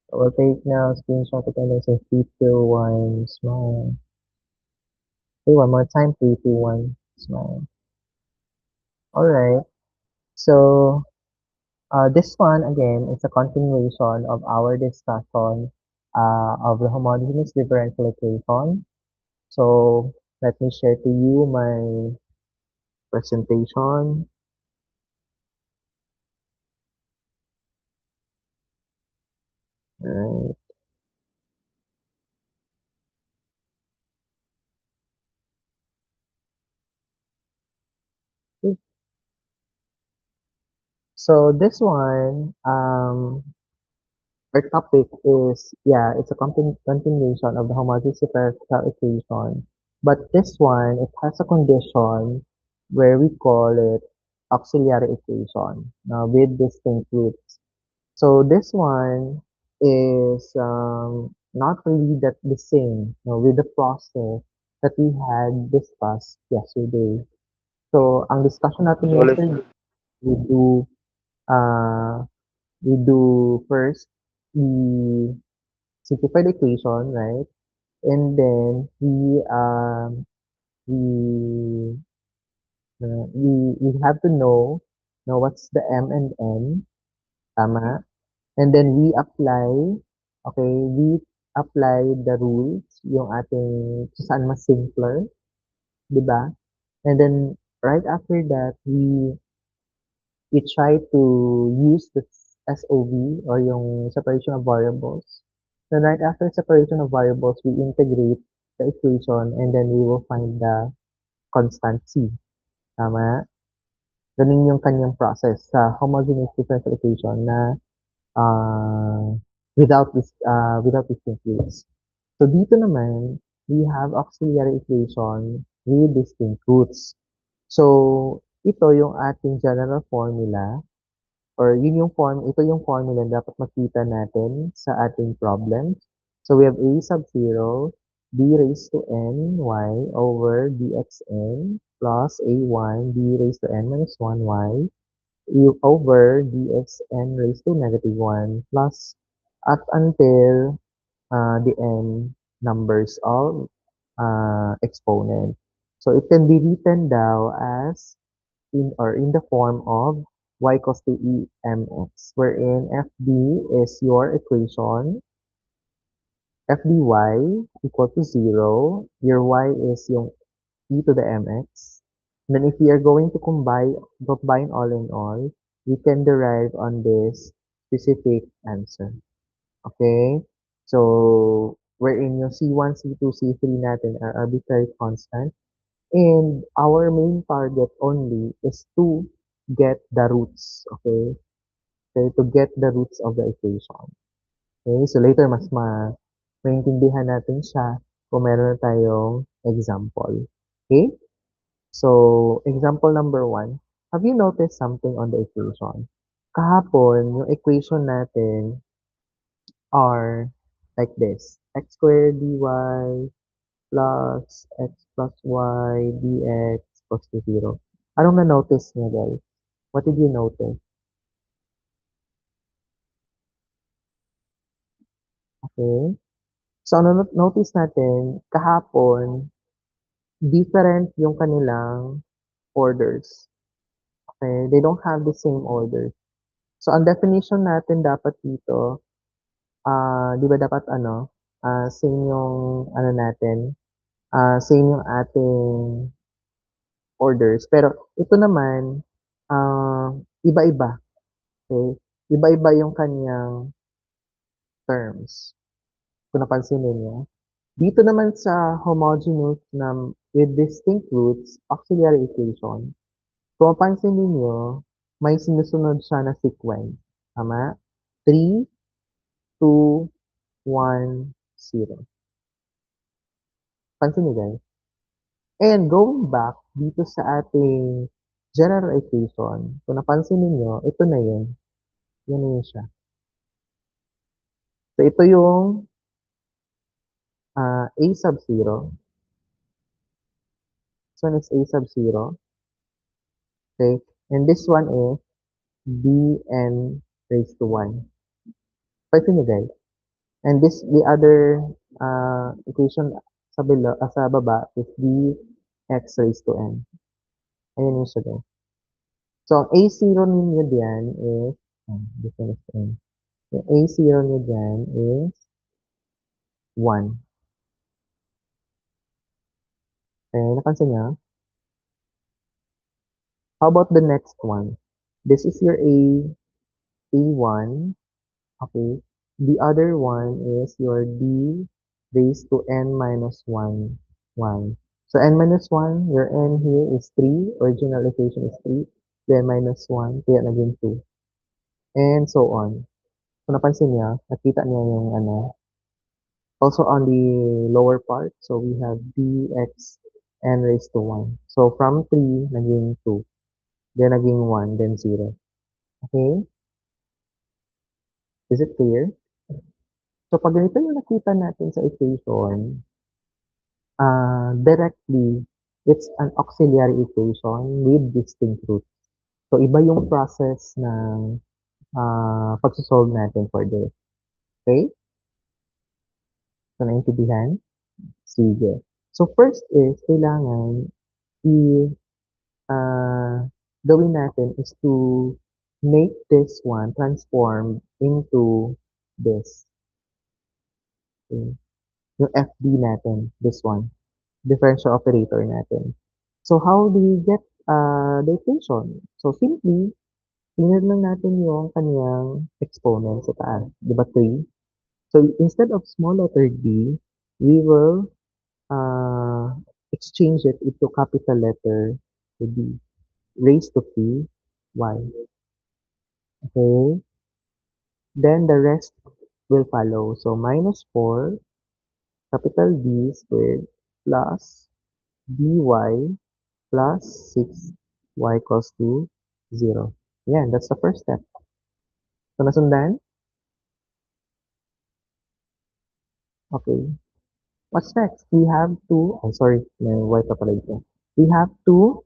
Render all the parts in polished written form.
So we'll take now screenshot it and then say 3, 2, 1, smile. Okay, one more time, 3, 2, 1, smile. Alright, so this one again is a continuation of our discussion of the homogeneous differential equation. So let me share to you my presentation. Right. So this one, our topic is, yeah, it's a continuation of the homogeneous differential equation. But this one, it has a condition where we call it auxiliary equation with distinct roots. So this one is not really that the same with the process that we had discussed yesterday. So ang discussion natin yesterday, we do uh, we do first the simplified equation, right? And then we we have to know what's the M and N, tama? And then we apply the rules, yung ating kung saan mas simpler, di ba? And then right after that, we try to use the SOV or yung separation of variables. Then right after separation of variables, we integrate the equation and then we will find the constant C. Tama? Ganun yung kanyang process sa homogeneous differential equation na uh, without distinct roots. So dito naman, we have auxiliary equation with distinct roots. So ito yung ating general formula or ito yung formula na dapat makita natin sa ating problems. So we have a sub 0 b raised to n y over dxn plus a1 b raised to n minus 1 y over dxn raised to negative 1 plus up until the n numbers of exponent. So it can be written down as in the form of y equals to emx, wherein fd is your equation, fdy equal to 0, your y is yung e to the mx. And then if we are going to combine all in all, we can derive on this specific answer. Okay? So, wherein yung C1, C2, C3 natin are arbitrary constant. And our main target only is to get the roots. Okay? Okay, to get the roots of the equation. Okay? So, later maintindihan natin siya kung meron na tayong example. Okay? So, example number 1. Have you noticed something on the equation? Kahapon, yung equation natin are like this. X squared dy plus x plus y dx equals to 0. Anong na-notice niyo, guys? What did you notice? Okay. So, ano notice natin, kahapon, different yung kanilang orders. Okay. They don't have the same order. So, ang definition natin dapat dito, di ba dapat same yung ano natin, same yung ating orders. Pero ito naman, ah, iba-iba. Okay? Iba-iba yung kanyang terms. Kung napansin ninyo. Dito naman sa homogeneous na with distinct roots, auxiliary equation, kung mapansin ninyo, may sinusunod siya na sequence. Tama? 3, 2, 1, 0. Pansin niyo guys? And going back dito sa ating general equation, kung napansin ninyo, ito na yun. Yan na yun siya. So, ito yung a sub 0. This one is a sub 0. Okay? And this one is bn raised to 1. Pansin nyo guys. And this, the other equation sa baba is dx raised to n. Ayan yung siya guys. So, ang A0 ninyo diyan is, this one is n. Yung A0 nyo diyan is 1. Okay, napansin niyo? How about the next one? This is your A1. Okay. The other one is your D raised to n minus 1, 1. So n minus 1, your n here is 3. Original equation is 3. Then minus 1, kaya naging 2. And so on. So napansin niya, nakita niya yung ano. Also on the lower part, so we have dx n raised to 1. So from 3, naging 2. Then naging 1, then 0. Okay? Is it clear? So pag ganito yung nakita natin sa equation, directly, it's an auxiliary equation with distinct roots. So, iba yung process ng pagsosolve natin for this. Okay? So, naintindihan? Sige. So, first is, kailangan uh, gawin natin is to make this one transform into this. Okay? Yung FD natin, this one. Differential operator natin. So, how do we get the equation? So, simply, tingnan lang natin yung kanyang exponent sa taas. Di ba 3? So, instead of small letter d, we will exchange it into capital letter d raised to 3 y. Okay? Then, the rest will follow. So, minus 4, capital D squared plus dy plus 6y equals to 0. Yan, that's the first step. So, nasundan? Okay. What's next? We have to, I'm sorry, may y pa pala dito. We have to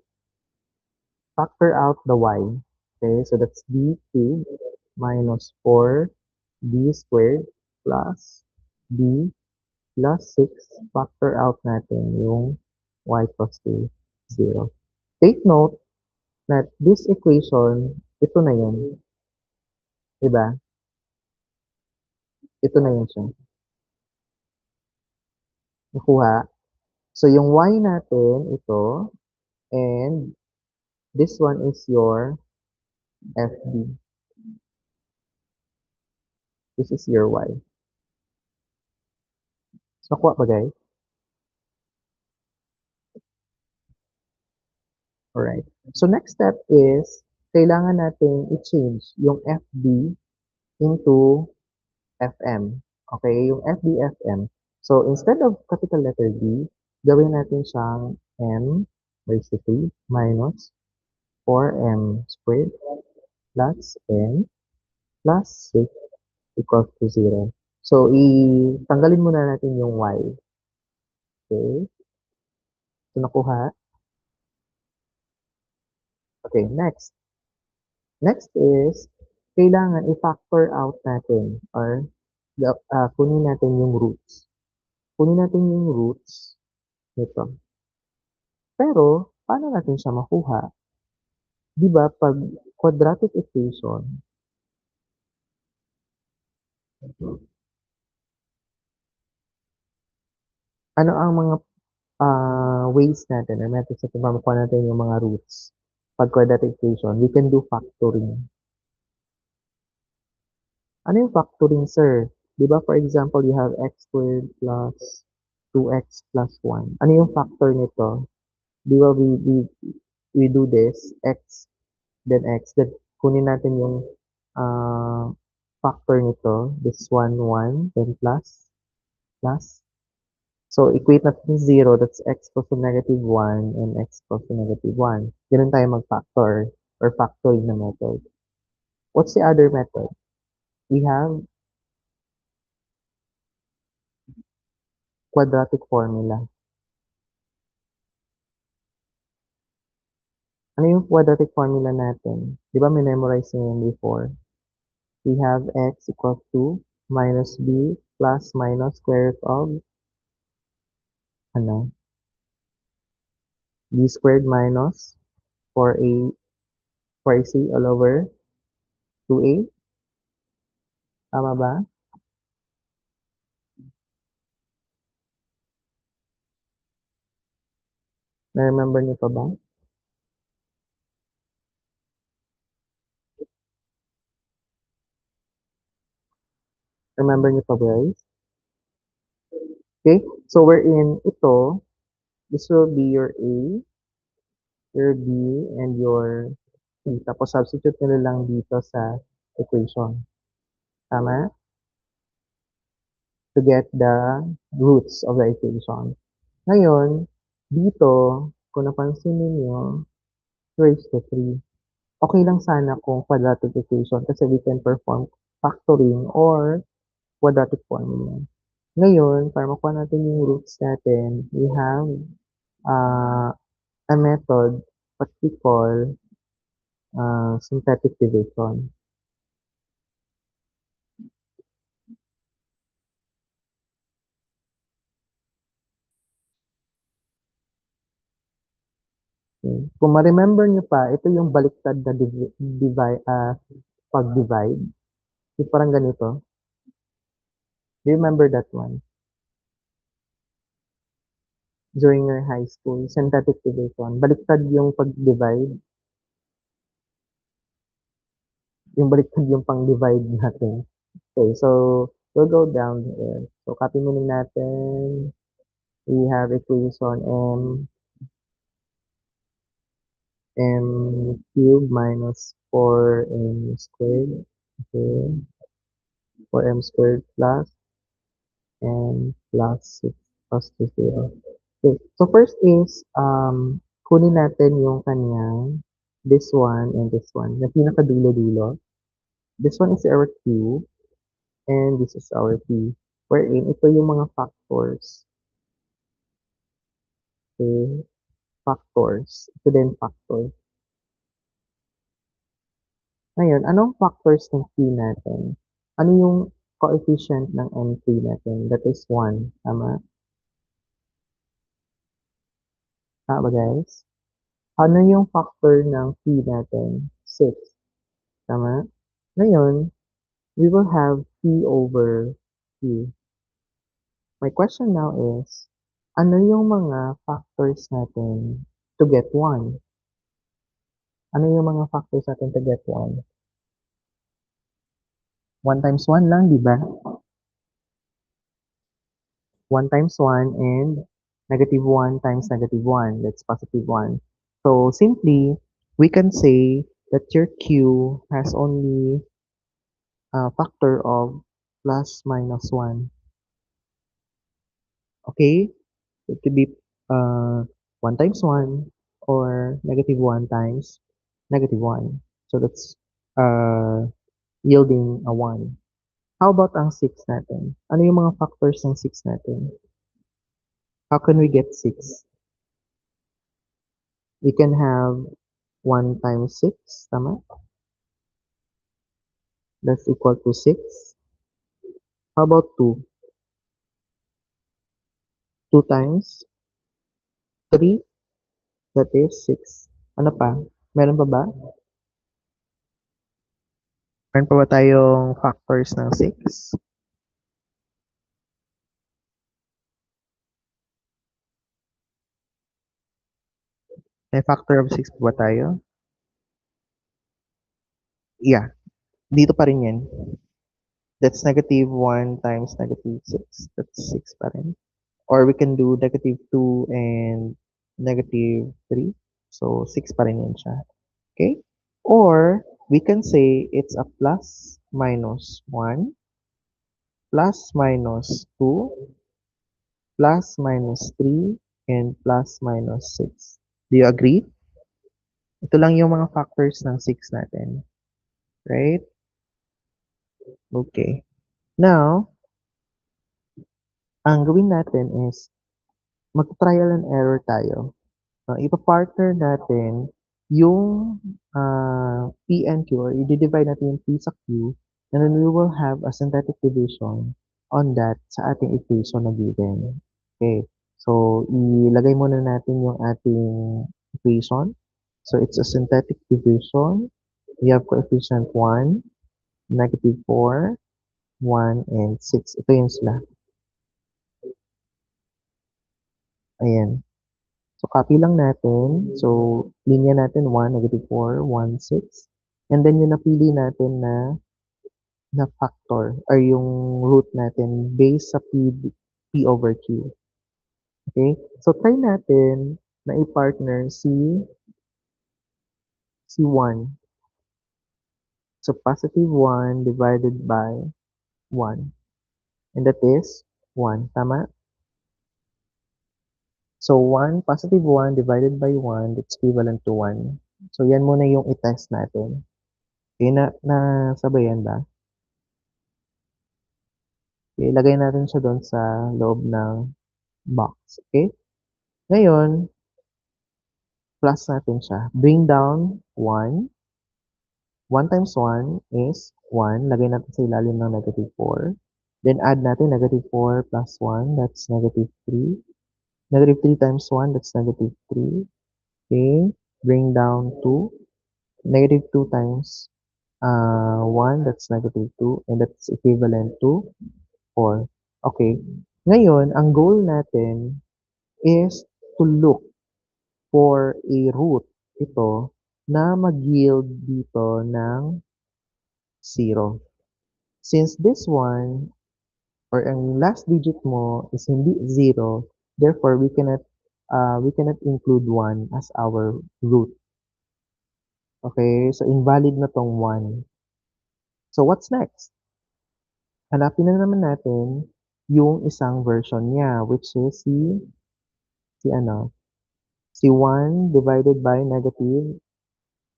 factor out the y. Okay, so that's d cubed minus 4d squared plus d plus 6. Factor out natin yung y equals to 0. Take note that this equation, ito na yun. Diba? Ito na yun siya. Nakuha. So, yung y natin, ito, and this one is your FD. This is your y. So, nakuha ba guys? Alright. So, next step is, kailangan natin i-change yung FD into FM. Okay? Yung FD, FM. So, instead of capital letter D, gawin natin siyang M raised to 3 minus 4M squared plus N plus 6 equals to 0. So, tanggalin muna natin yung Y. Okay? So, nakuha. Okay, next. Next is, kailangan i-factor out natin or kunin natin yung roots. Kunin natin yung roots nito. Pero, paano natin siya makuha? Di ba, pag quadratic equation, ano ang mga ways natin or methods natin para makuha natin yung mga roots? Pag quadratic equation, we can do factoring. Ano yung factoring, sir? Di ba, for example, you have x squared plus 2x plus 1. Ano yung factor nito? Di ba, we do this, x, then kunin natin yung factor nito, this 1, 1, then plus. So, equate natin 0, that's x equals to negative 1, and x equals to negative 1. Ganun tayo mag-factor, or factoring na method. What's the other method? We have quadratic formula. Ano yung quadratic formula natin? Di ba may memorize na yun before? We have x equals to minus b plus minus square root of, ano, b squared minus 4ac all over 2a. Tama ba? Na-remember niyo pa ba? Remember niyo pa, guys? Okay, so we're in ito. This will be your A, your B, and your C. Tapos substitute nyo na lang dito sa equation. Tama? To get the roots of the equation. Ngayon, dito, kung napansin ninyo, raised to 3. Okay lang sana kung quadratic equation kasi we can perform factoring or quadratic formula. Ngayon, para makuha natin yung roots natin, we have uh, a method what we call synthetic division. Okay. Kung ma-remember nyo pa, ito yung baliktad na pag-divide. Yung parang ganito. Do you remember that one? During your high school, synthetic division. Baliktad yung pag-divide. Yung baliktad yung pang-divide natin. Okay, so we'll go down here. So copy muna natin. We have equation m cubed minus 4m squared. Okay, 4m squared plus and plus 6 plus to 0. Okay, so first is, kunin natin yung kanyang this one and this one. Yung pinakadulo-dulo. This one is our Q and this is our P. Wherein, ito yung mga factors. Okay, factors. Ito din factor. Ngayon, anong factors ng P natin? Ano yung coefficient ng M3 natin? That is 1. Tama? Tama ba, guys? Ano yung factor ng P natin? 6. Tama? Ngayon, we will have P over Q. My question now is, ano yung mga factors natin to get 1? Ano yung mga factors natin to get 1? 1 times 1 lang, di ba? 1 times 1 and negative 1 times negative 1. That's positive 1. So, simply, we can say that your Q has only a factor of plus minus 1. Okay? It could be 1 times 1 or negative 1 times negative 1. So that's yielding a 1. How about ang 6 natin? Ano yung mga factors ng 6 natin? How can we get 6? We can have 1 times 6, tama? That's equal to 6. How about 2? 2 times 3, that is 6. Ano pa? Meron pa ba? Meron pa ba tayong factors ng 6? May factor of 6 pa ba tayo? Yeah, dito pa rin yan. That's negative 1 times negative 6. That's 6 pa rin. Or we can do negative 2 and negative 3. So, 6 pa rin yan siya. Okay? Or, we can say it's a plus minus 1, plus minus 2, plus minus 3, and plus minus 6. Do you agree? Ito lang yung mga factors ng 6 natin. Right? Okay. Now, ang gawin natin is mag-trial and error tayo. Ipa-partner natin yung P and Q or i-divide natin yung P sa Q and then we will have a synthetic division on that sa ating equation na given. Okay. So, ilagay muna natin yung ating equation. So, it's a synthetic division. We have coefficient 1, -4, 1, and 6. Ito yung sila. Ayan. So, copy lang natin. So, linya natin 1, -4, 1, 6. And then, yung napili natin na factor or yung root natin based sa P over Q. Okay? So, try natin na i-partner si 1. So, positive 1 divided by 1. And that is 1. Tama? So, 1, positive 1 divided by 1, that's equivalent to 1. So, yan muna yung i-test natin. Okay, nasabayan ba? Okay, ilagay natin siya doon sa loob ng box. Okay? Ngayon, plus natin siya. Bring down 1. 1 times 1 is 1. Lagay natin sa ilalim ng -4. Then add natin -4 plus 1, that's -3. -3 times 1, that's -3. Okay, bring down 2. -2 times 1, that's -2. And that's equivalent to 4. Okay. Ngayon, ang goal natin is to look for a root ito na mag-yield dito ng 0. Since this one or ang last digit mo is hindi 0, therefore we cannot include 1 as our root. Okay? So invalid na tong 1. So what's next? Hanapin na naman natin yung isang version niya which is si 1 divided by negative.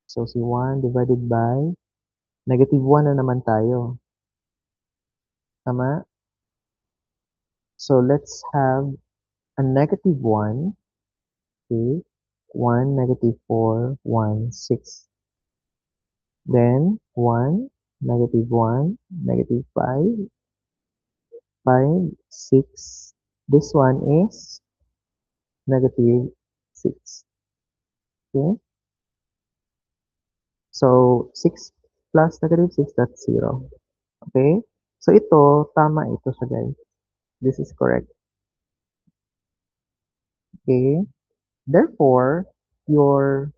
So si 1 divided by -1 na naman tayo. Tama? So let's have a -1. Okay, 1, -4, 1, 6. Then 1, -1, -5, 5, 6. This one is -6. Okay, so 6 plus -6, that's 0. Okay, so ito, tama ito siya guys. This is correct. Okay, therefore, your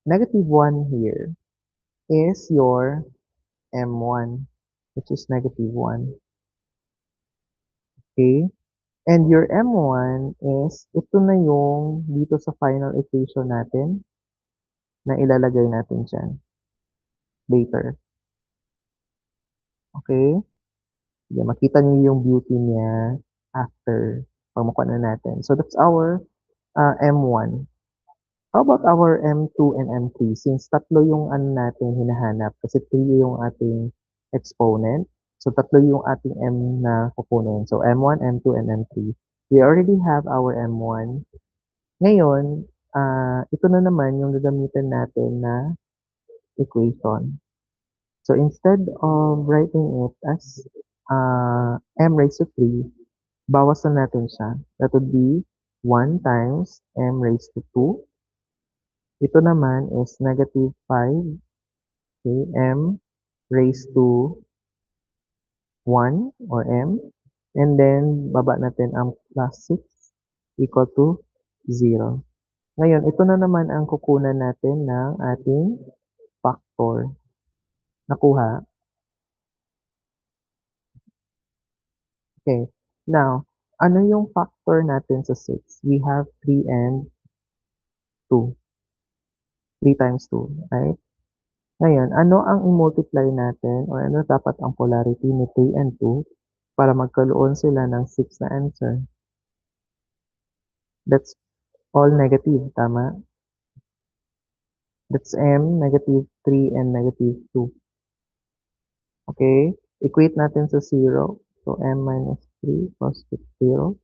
-1 here is your M1, which is -1. Okay? And your M1 is, ito na yung dito sa final equation natin na ilalagay natin dyan later. Okay? Sige, makita niyo yung beauty niya after pag makuha na natin. So that's our M1. How about our M2 and M3? Since tatlo yung ano natin hinahanap, kasi 3 yung ating exponent. So tatlo yung ating M na kukunin. So M1, M2, and M3. We already have our M1. Ngayon, ito na naman yung gagamitin natin na equation. So instead of writing it as m raised to 3, bawasan natin siya. That would be 1 times m raised to 2. Ito naman is -5, okay, m raised to 1 or m. And then, baba natin ang plus 6 equal to 0. Ngayon, ito na naman ang kukunan natin ng ating factor. Nakuha? Okay. Now, ano yung factor natin sa 6? We have 3 and 2. 3 times 2, right? Ngayon, ano ang i-multiply natin or ano dapat ang polarity ni 3 and 2 para magkaroon sila ng 6 na answer? That's all negative, tama? That's m, -3, and -2. Okay? Equate natin sa 0. So, m minus 3 equals to 0.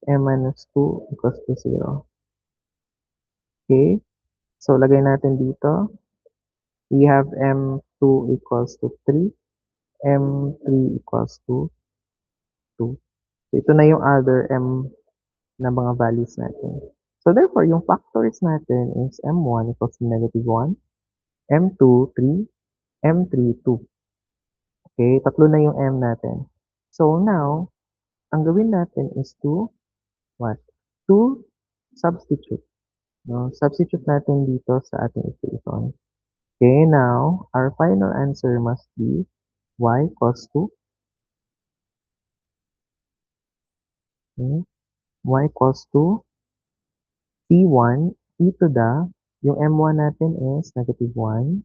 M minus 2 equals to 0. Okay? So, lagay natin dito. We have m2 equals to 3. M3 equals to 2. So, ito na yung other m na mga values natin. So, therefore, yung factors natin is m1 equals to -1, m2, 3, m3, 2. Okay, tatlo na yung m natin. So, now, ang gawin natin is to, what? To substitute. No? Substitute natin dito sa ating equation. Okay, now, our final answer must be y equals to, okay, y equals to c1 e to the, yung m1 natin is -1,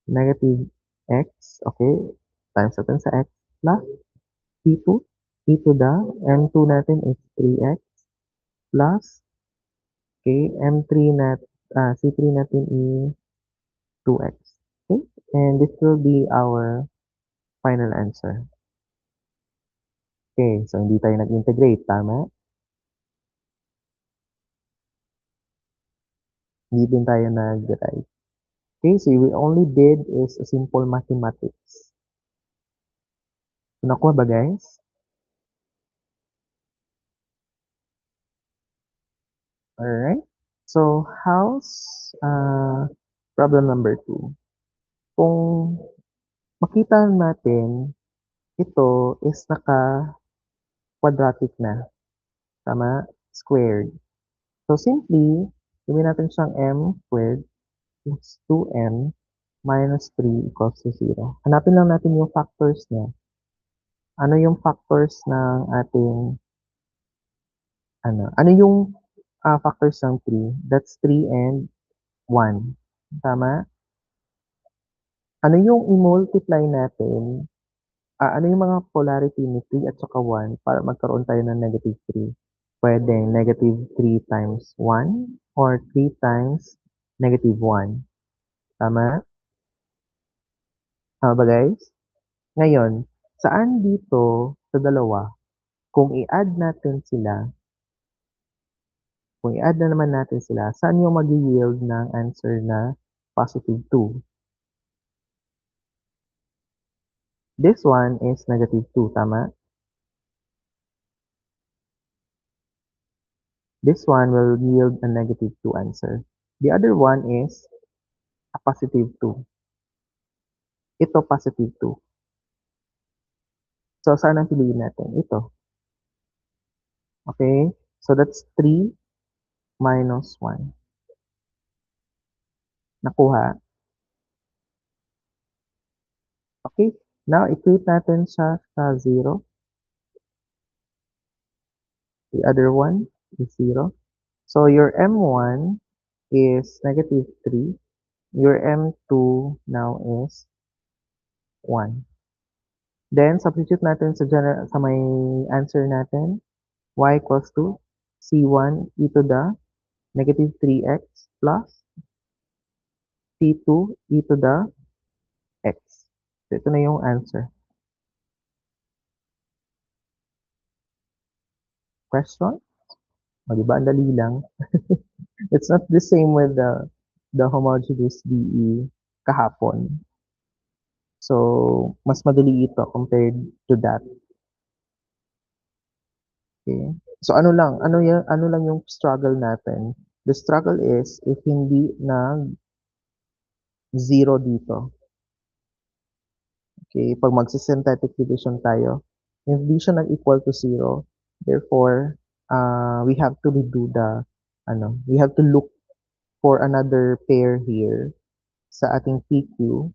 negative x, okay, times natin sa x, plus c2 e to the, m2 natin is 3x, plus, okay, m3 c3 natin is 2x. Okay, and this will be our final answer. Okay, so hindi tayo nag-integrate, tama? Hindi din tayo nag-derive. Okay, so we only did is a simple mathematics. So, nakuha ba guys? Alright. So, how's problem number 2? Kung makita natin, ito is naka-quadratic na. Tama? Squared. So, simply, gawin natin siyang m squared plus 2m minus 3 equals to 0. Hanapin lang natin yung factors niya. Ano yung factors ng ating, ano yung factors ng 3? That's 3 and 1. Tama? Ano yung i-multiply natin? Ano yung mga polarity ni 3 at saka 1 para magkaroon tayo ng negative 3? Pwedeng negative 3 times 1 or 3 times negative 1. Tama? Tama ba guys? Ngayon, saan dito sa dalawa, kung i-add natin sila, kung i-add na naman natin sila, saan yung mag-yield ng answer na positive 2? This one is negative 2, tama? This one will yield a negative 2 answer. The other one is a positive 2. Ito positive 2. So, saan ang piliin natin? Ito. Okay? So, that's 3 minus 1. Nakuha? Okay? Now, equate natin siya sa 0. The other one is 0. So, your M1 is negative 3. Your M2 now is 1. Then, substitute natin sa may answer natin. Y equals to C1 e to the negative 3x plus C2 e to the x. So, ito na yung answer. Question? O, diba? Ang dali lang. It's not the same with the homogeneous DE kahapon. So, mas madali ito compared to that. Okay? So, ano lang yung struggle natin? The struggle is if hindi na zero dito. Okay? Pag magsi-synthetic division tayo, if di siya nag-equal to 0, therefore, we have to redo we have to look for another pair here sa ating PQ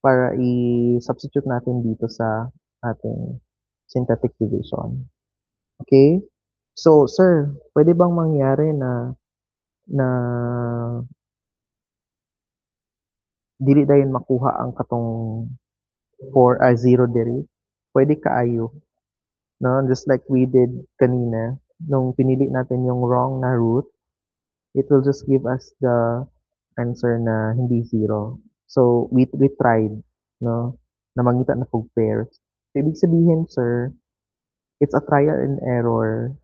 para i-substitute natin dito sa ating synthetic division. Okay? So, sir, pwede bang mangyari na dili dayon makuha ang katong for a zero diri? Pwede kaayo, no? Just like we did kanina, nung pinili natin yung wrong na root, it will just give us the answer na hindi zero. So, we tried, no? Na mangita na pog pairs. So, ibig sabihin, sir, it's a trial and error.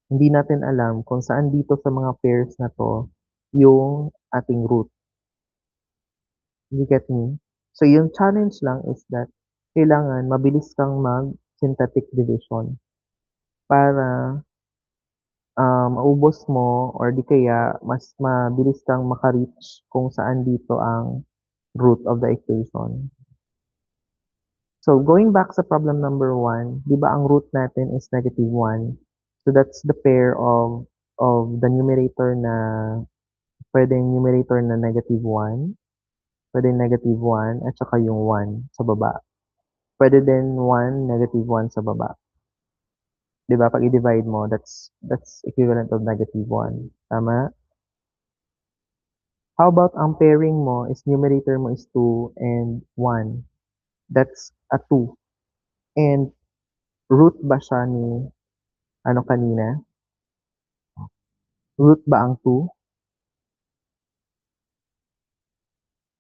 Hindi natin alam kung saan dito sa mga pairs na to yung ating root. You get me? So, yung challenge lang is that kailangan mabilis kang mag-synthetic division. para maubos mo or di kaya mas mabilis kang maka-reach kung saan dito ang root of the equation. So, going back sa problem number 1, di ba ang root natin is -1? So, that's the pair of the numerator na pwedeng numerator na -1, pwedeng -1 at saka yung 1 sa baba. Pwede din 1, -1 sa baba. Di ba? Pag i-divide mo, that's equivalent of -1. Tama? How about ang pairing mo is numerator mo is 2 and 1. That's a 2. And root ba siya ni ano kanina? Root ba ang 2?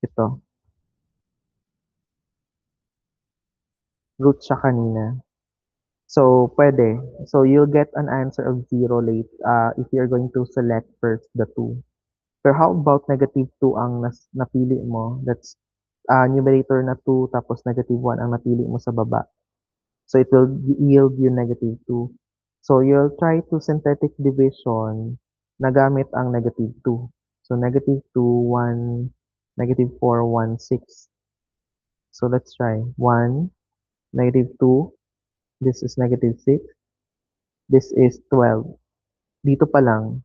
Ito. Root siya kanina. So, pwede. So, you'll get an answer of 0 late if you're going to select first the 2. Pero how about -2 ang napili mo? That's numerator na 2 tapos -1 ang napili mo sa baba. So, it will yield you -2. So, you'll try to synthetic division na gamit ang -2. So, -2, 1, -4, 1, 6. So, let's try. 1, -2, this is -6, this is 12. Dito pa lang,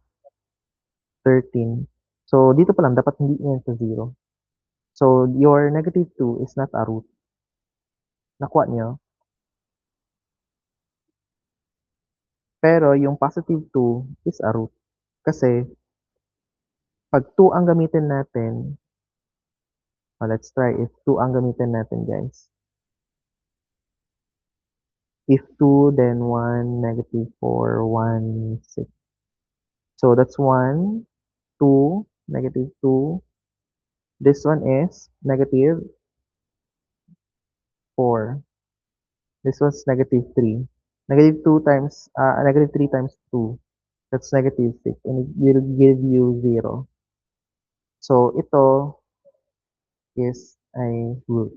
13. So, dito pa lang, dapat hindi yan sa 0. So, your -2 is not a root. Nakuha nyo? Pero, yung +2 is a root. Kasi, pag 2 ang gamitin natin, let's try if 2 ang gamitin natin, guys. If 2, then 1, -4, 1, 6. So, that's 1, 2, -2. This one is -4. This was -3. -2 times, -3 times 2. That's -6. And it will give you 0. So, ito is a root.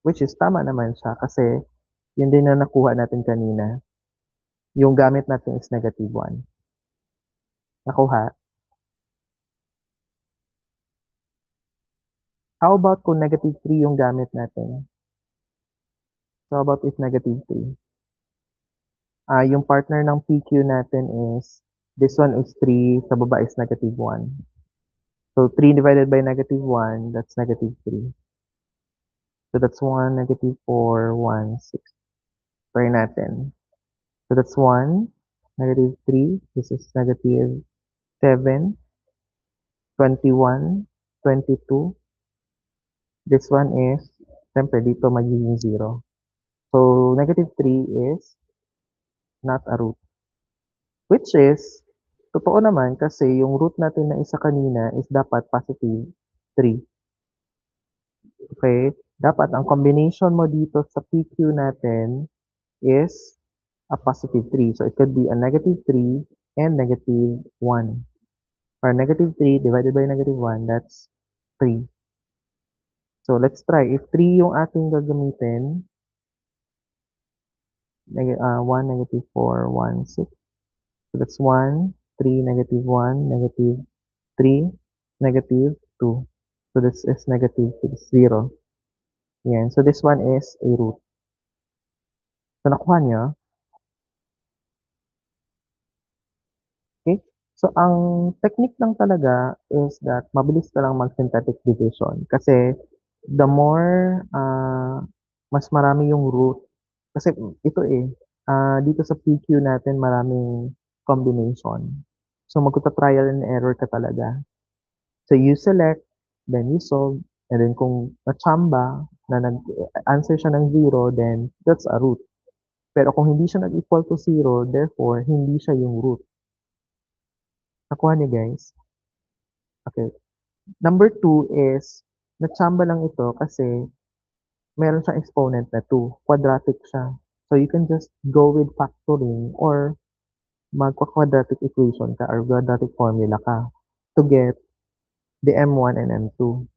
Which is tama naman siya kasi yun din na nakuha natin kanina. Yung gamit natin is -1. Nakuha? How about kung -3 yung gamit natin? So, how about if -3? Yung partner ng PQ natin is, this one is 3, sa baba is -1. So, 3 divided by -1, that's -3. So, that's 1, -4, 1, 6. Try natin. So, that's 1, -3. This is -7, 21, 22. This one is, siyempre, dito magiging 0. So, -3 is not a root. Which is, totoo naman kasi yung root natin na isa kanina is dapat +3. Okay? Dapat ang combination mo dito sa PQ natin is a +3. So, it could be a -3 and -1. Or -3 divided by -1, that's 3. So, let's try. If 3 yung ating gagamitin, 1, -4, 1, 6. So, that's 1, 3, -1, -3, -2. So, this is -6, 0. Yan. So, this one is a root. So, nakuha nyo? Okay? So, ang technique lang talaga is that mabilis ka lang mag-synthetic division. Kasi, the more mas marami yung root. Kasi, ito dito sa PQ natin, maraming combination. So, magta-trial and error ka talaga. So, you select, then you solve, and then kung na-chamba, na nag-answer siya ng 0, then that's a root. Pero kung hindi siya nag-equal to 0, therefore, hindi siya yung root. Nakuha niyo, guys? Okay. Number 2 is, na-chamba lang ito kasi meron siyang exponent na 2. Quadratic siya. So, you can just go with factoring or magpa-quadratic equation ka or quadratic formula ka to get the M1 and M2.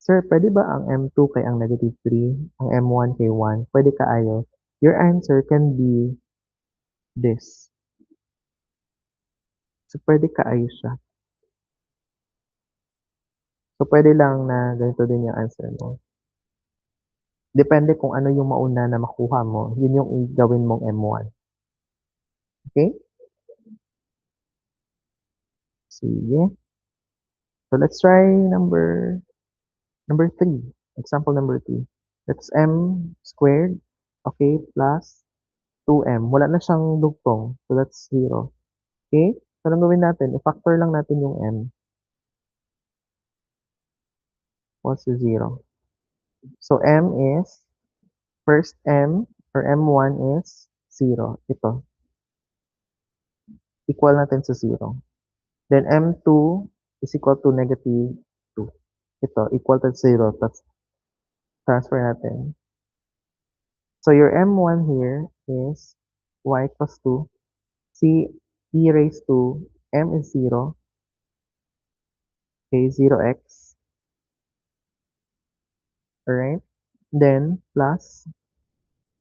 Sir, pwede ba ang M2 kay ang -3, ang M1 kay 1? Pwede ka ayaw. Your answer can be this. So, pwede kaayos siya. So, pwede lang na ganito din yung answer mo. Depende kung ano yung mauna na makuha mo, yun yung gawin mong M1. Okay? Sige. So, let's try number 3. Example number 3. That's m squared, okay, plus 2m. Wala na siyang dugtong, so that's 0. Okay? So, anong gawin natin? I-factor lang natin yung m. What's the 0? So, m is, first m, or m1 is 0. Ito. Equal natin sa 0. Then, m2 is equal to negative 2. Ito, equal to 0. Tapos, transfer natin. So, your m1 here is y equals to c e raised to m is 0. Okay, 0x. Alright? Then, plus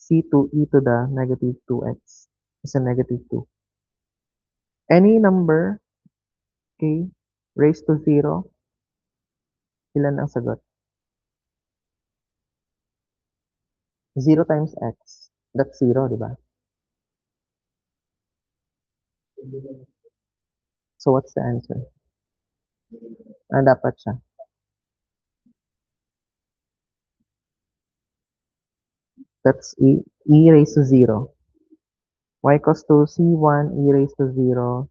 c2 e to the negative 2x is a negative 2. Any number, okay, raised to 0, ilan ang sagot? 0 times x. That's 0, di ba? So, what's the answer? Dapat siya. That's e raised to 0. Y equals to c1 e raised to 0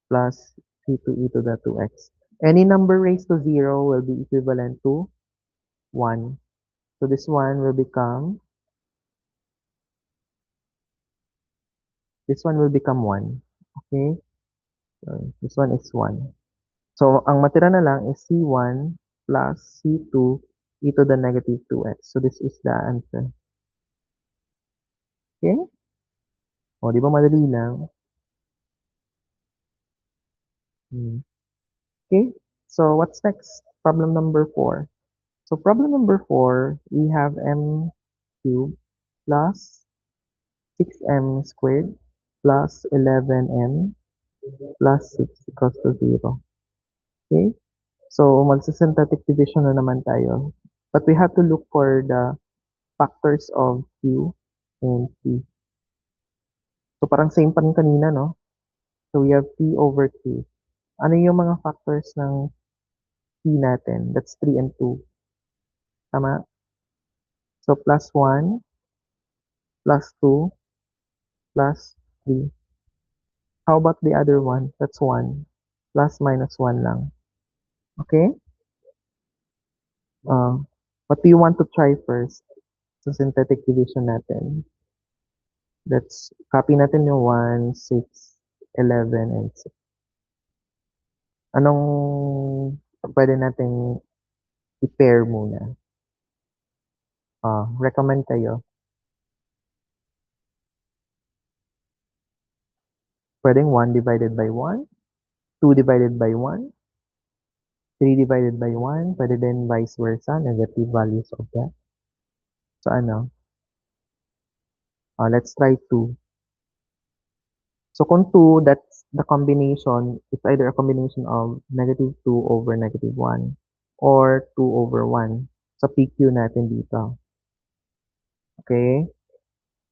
plus c2 e to the 2x. Any number raised to 0 will be equivalent to 1. So, this one will become 1. Okay? So, this one is 1. So, ang matira na lang is C1 plus C2 e to the negative 2x. So, this is the answer. Okay? O, di ba madali lang? Okay? So, what's next? Problem number 4. So, problem number 4, we have m cubed plus 6m squared plus 11m plus 6 equals to 0. Okay? So, magsa-synthetic division na naman tayo. But we have to look for the factors of Q and P. So, parang same pa rin kanina, no? So, we have P over Q. Ano yung mga factors ng P natin? That's 3 and 2. Tama? So, plus 1, plus 2, plus 3. How about the other one? That's 1. Plus minus 1 lang. Okay? What do you want to try first? So, synthetic division natin. Let's copy natin yung 1, 6, 11, and 6. Anong pwede nating i-pair muna? Recommend kayo. Pwedeng 1 divided by 1, 2 divided by 1, 3 divided by 1, pwede din vice versa, negative values of that. So ano? Let's try 2. So kung 2, that's the combination, it's either a combination of negative 2 over negative 1 or 2 over 1. So PQ natin dito. Okay?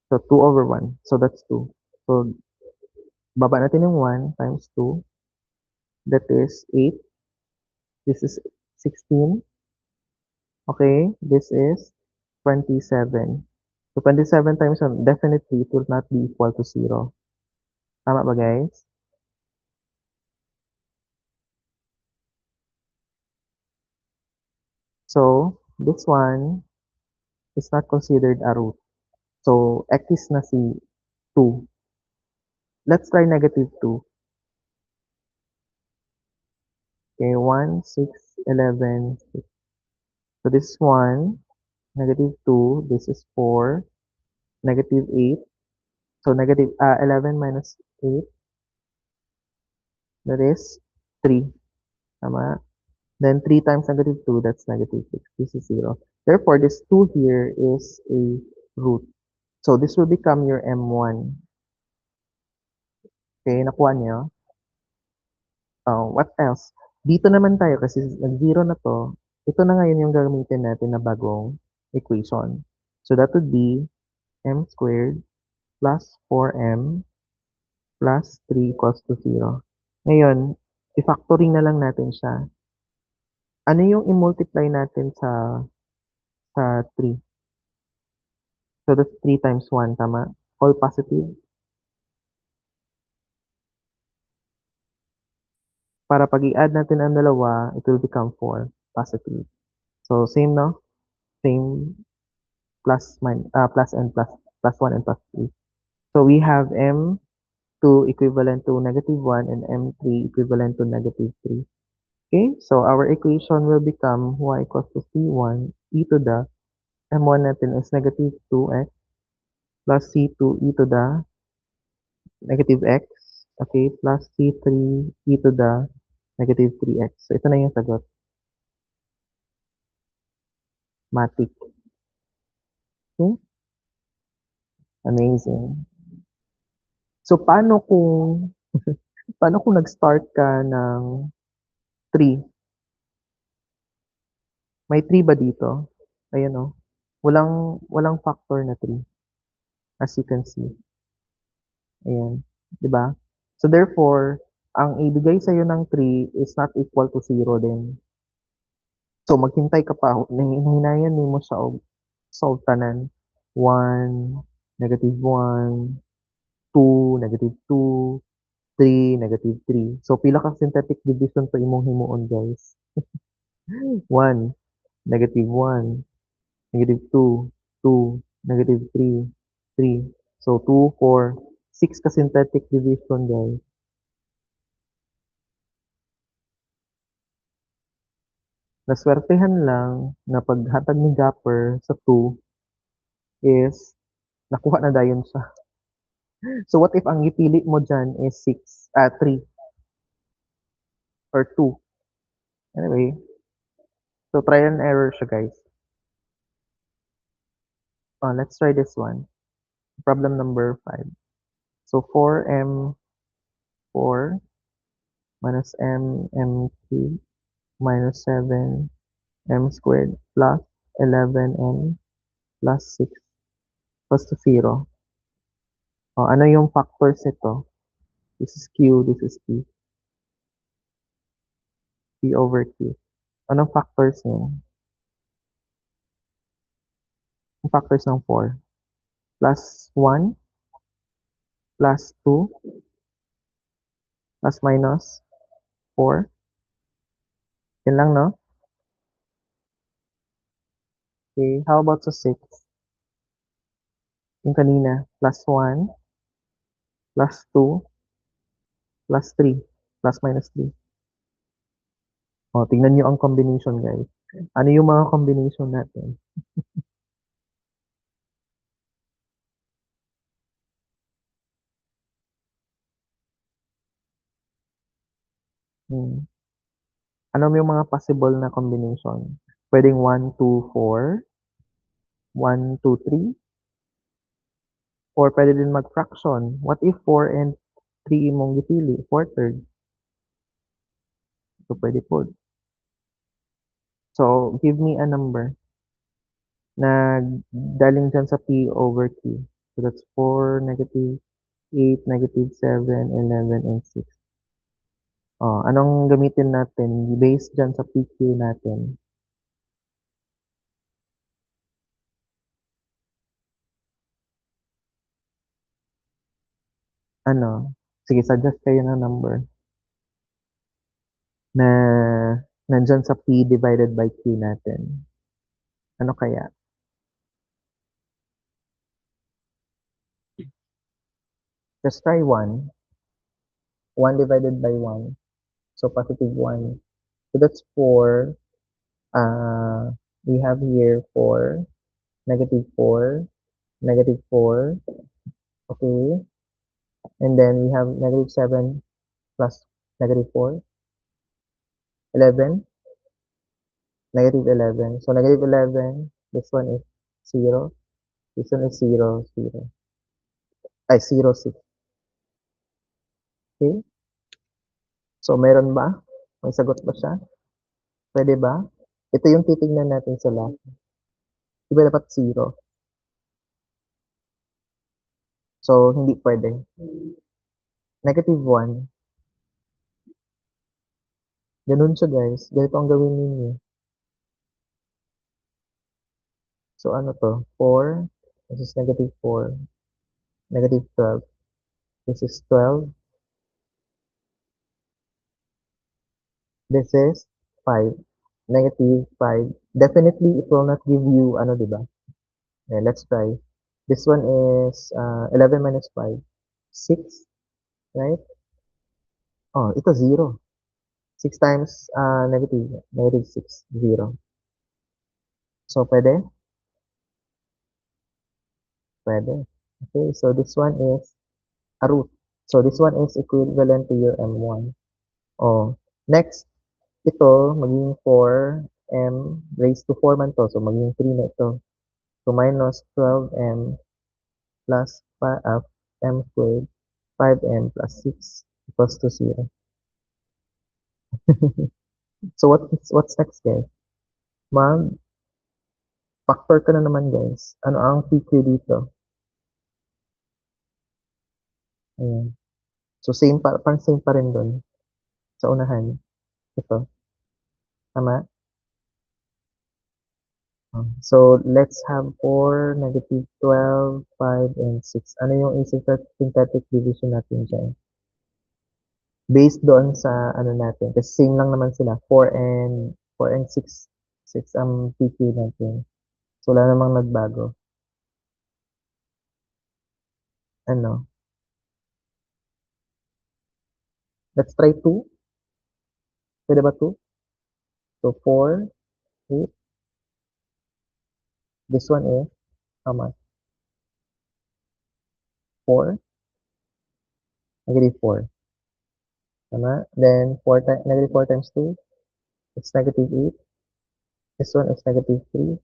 So 2 over 1. So that's 2. So baba natin yung 1 times 2. That is 8. This is 16. Okay? This is 27. So 27 times 1, definitely it will not be equal to 0. Tama ba, guys? So, this one is not considered a root. So, x is na si 2. Let's try negative 2. Okay, 1, 6, 11, 6. So, this is 1, negative 2, this is 4, negative 8. So, negative 11 minus 8, that is 3. Tama? Then 3 times negative 2, that's negative 6. This is 0. Therefore, this 2 here is a root. So, this will become your M1. Okay, nakuha niyo? Oh, what else? Dito naman tayo kasi nag-zero na 'to, ito na ngayon yung gagamitin natin na bagong equation. So that would be m squared plus 4m plus 3 equals to 0. Ngayon, i-factoring na lang natin siya. Ano yung i-multiply natin sa 3? So that's 3 times 1, tama? All positive. Para pag i-add natin ang dalawa, it will become 4 positive. So same, no? Same plus and plus 1 and plus 3. So we have m2 equivalent to negative 1 and m3 equivalent to negative 3. Okay, so our equation will become y equals to c1 e to the m1 natin is negative 2x plus c2 e to the negative x, okay, plus c3 e to the negative 3x. So ito na yung sagot. Matic. Okay, amazing. So paano kung nag-start ka ng 3? May 3 ba dito? Ayan oh. Walang factor na 3 as you can see. Ayan, 'di ba? So therefore, ang ibigay sa'yo ng 3 is not equal to 0 din. So maghintay ka pa, hinayan nimo siya og solve tanan. 1, negative 1, 2, negative 2, 3, negative 3. So pila ka synthetic division pa imong himuon, guys? 1, negative 1, negative 2, 2, negative 3, 3. So 2, 4, 6 ka synthetic division, guys. Naswertehan lang na paghatag ni Gapper sa 2 is nakuha na dayon siya. So what if ang gipili mo dyan is 3 or 2? Anyway, so trial and error siya, guys. Let's try this one. Problem number 5. So 4m4 minus m3 minus 7m squared plus 11m plus 6 equals to 0. Ano yung factors nito? This is q, this is p. P over q. Anong factors niya? Ang factors ng 4. Plus 1, plus 2, plus minus 4. Yan lang, no? Okay, how about sa 6? Yung kanina, plus 1, plus 2, plus 3, plus minus 3. Tingnan nyo ang combination, guys. Ano yung mga combination natin? Hmm. Ano yung mga possible na combination? Pwedeng 1, 2, 4, 1, 2, 3, or pwede din mag-fraction. What if 4 and 3 imong gipili? 4 third. So, pwede po. So, give me a number na daling dyan sa P over Q. So, that's 4, negative 8, negative 7, 11, and 6. Anong gamitin natin based dyan sa PQ natin? Ano? Sige, suggest kayo ng number na nandyan sa P divided by Q natin. Ano kaya? Just try 1. 1 divided by 1. So, positive 1. So, that's 4. We have here 4, negative 4, negative 4. Okay. And then we have negative 7 plus negative 4. 11. Negative 11. So, negative 11. This one is 0. This one is 0, 0. Ay, 0, 6. Okay? So, meron ba? May sagot ba siya? Pwede ba? Ito yung titignan natin sa last. Di ba dapat zero? So, hindi pwede. Negative 1. Ganun siya, guys. Ganito ang gawin ninyo. So, ano to? 4. This is negative 4. Negative 12. This is 12. This is 5. Negative 5. Definitely, it will not give you, ano, di ba? Yeah, let's try. This one is 11 minus 5. 6, right? Oh, ito 0. 6 times negative 6. 0. So, pwede? Pwede. Okay, so this one is a root. So, this one is equivalent to your M1. Oh, next, ito, magiging 4M raised to 4 man to. So, magiging 3 na ito. So, minus 12M plus M squared, 5M plus 6 equals to 0. So, what's next, guys? Mag-factor ka na naman, guys. Ano ang PQ dito? Ayan. So, same pa rin dun sa unahan. Ito. Tama? So, let's have 4, negative 12, 5, and 6. Ano yung synthetic division natin dyan? Based doon sa ano natin. Kasi same lang naman sila. 4 and 6. 6 ang PQ natin. So, wala namang nagbago. Ano? Let's try 2. Pwede ba 2? So, 4, 8. This one is how much? 4, negative 4. Tama? Then, negative 4 times 2, it's negative 8. This one is negative 3,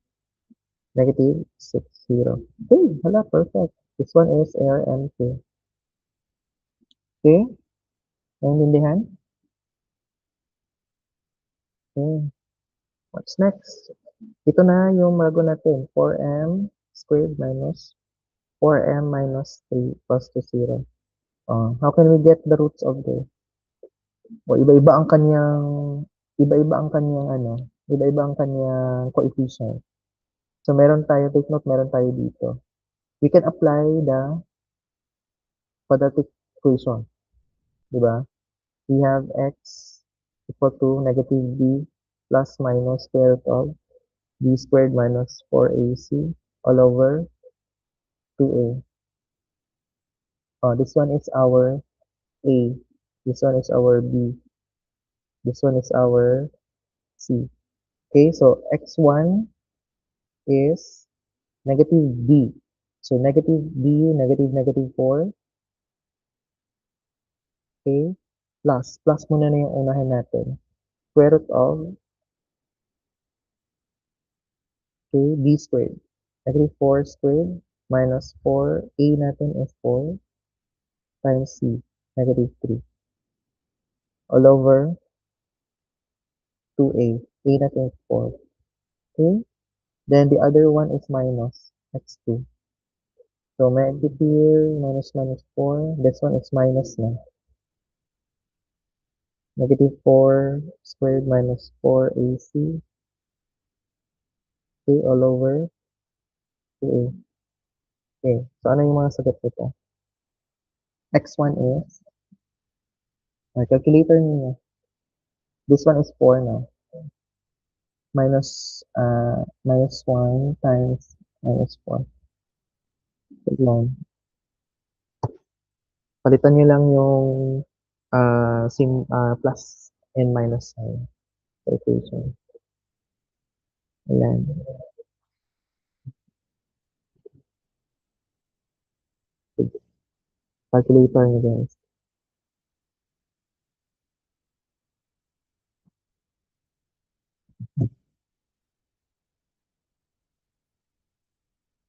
negative 6, 0. Okay, hala, perfect. This one is RMK. Okay, naiintindihan? Okay, what's next? Ito na yung bago natin. 4M squared minus 4M minus 3 equals to 0. How can we get the roots of this? O, iba-iba ang kanyang ano, iba-iba ang kanyang coefficient. So, meron tayo, take note, meron tayo dito. We can apply the quadratic equation, di ba? We have x equal to negative b plus minus square root of b squared minus 4ac all over 2a. This one is our a. This one is our b. This one is our c. Okay, so x1 is negative b. So, negative b, negative 4. Okay, plus muna na yung unahin natin. Square root of, okay, b squared. Negative 4 squared minus 4. A natin is 4 times c, negative 3. All over 2a. A natin is 4. Okay? Then the other one is minus x2. So, negative here, minus 4. This one is minus na. Negative 4 squared minus 4ac. Okay, all over 2a. Okay, so ano yung mga sagot nito? X1 is, calculator niyo. This one is 4 now. Minus 1 times minus 4. Lang. Palitan nyo lang yung plus and minus sign sa equation. Ayan. Calculator nyo guys.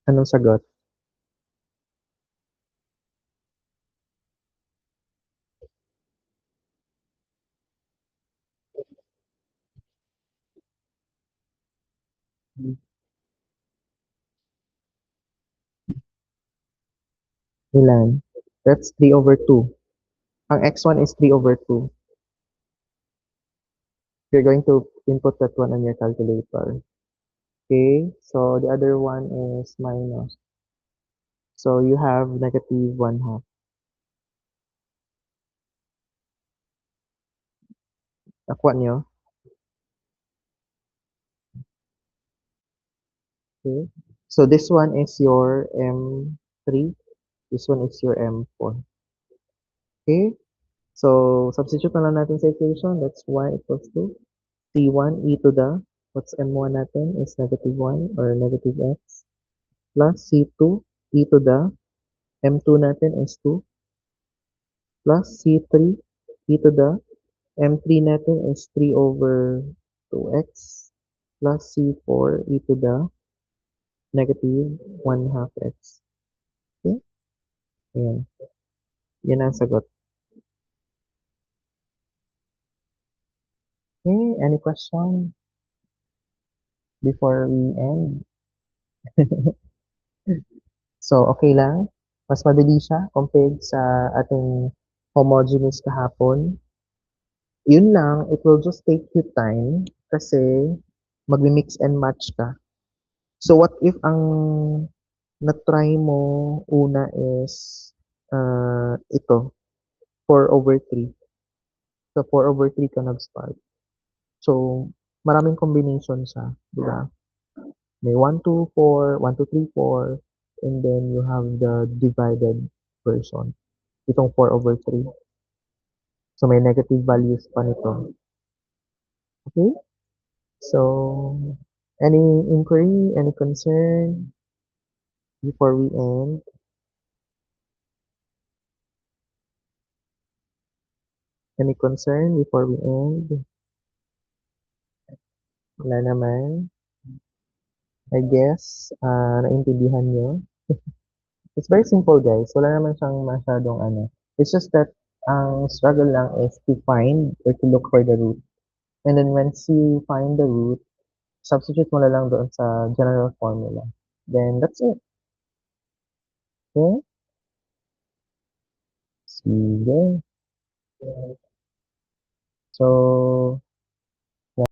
Anong sagot? Ilan? That's 3/2. Ang x1 is 3/2. You're going to input that one on your calculator. Okay, so the other one is minus. So you have negative 1/2. Nakuha nyo? Okay. So this one is your M3. This one is your M4. Okay. So substitute na lang natin sa equation. That's y equals to C1 e to the, what's M1 natin is negative 1 or negative x plus C2 e to the M2 natin is 2 plus C3 e to the M3 natin is 3/2x plus C4 e to the negative 1/2 x. Okay? Ayan. Yan ang sagot. Okay, any question before we end? So, okay lang. Mas madali siya compared sa ating homogeneous kahapon. Yun lang, it will just take you time kasi magmi-mix and match ka. So, what if ang na-try mo una is ito, 4/3. So, 4/3 ka nag-start. So, maraming combination siya, di ba? May 1, 2, 4, 1, 2, 3, 4, and then you have the divided version. Itong 4/3. So, may negative values pa nito. Okay? So, any inquiry, any concern before we end? Any concern before we end? Wala naman. I guess, naintindihan nyo. It's very simple, guys. Wala naman siyang masyadong ano. It's just that ang struggle lang is to find or to look for the root. And then once you find the root, substitute mo na lang doon sa general formula. Then that's it. Okay? Sige. So,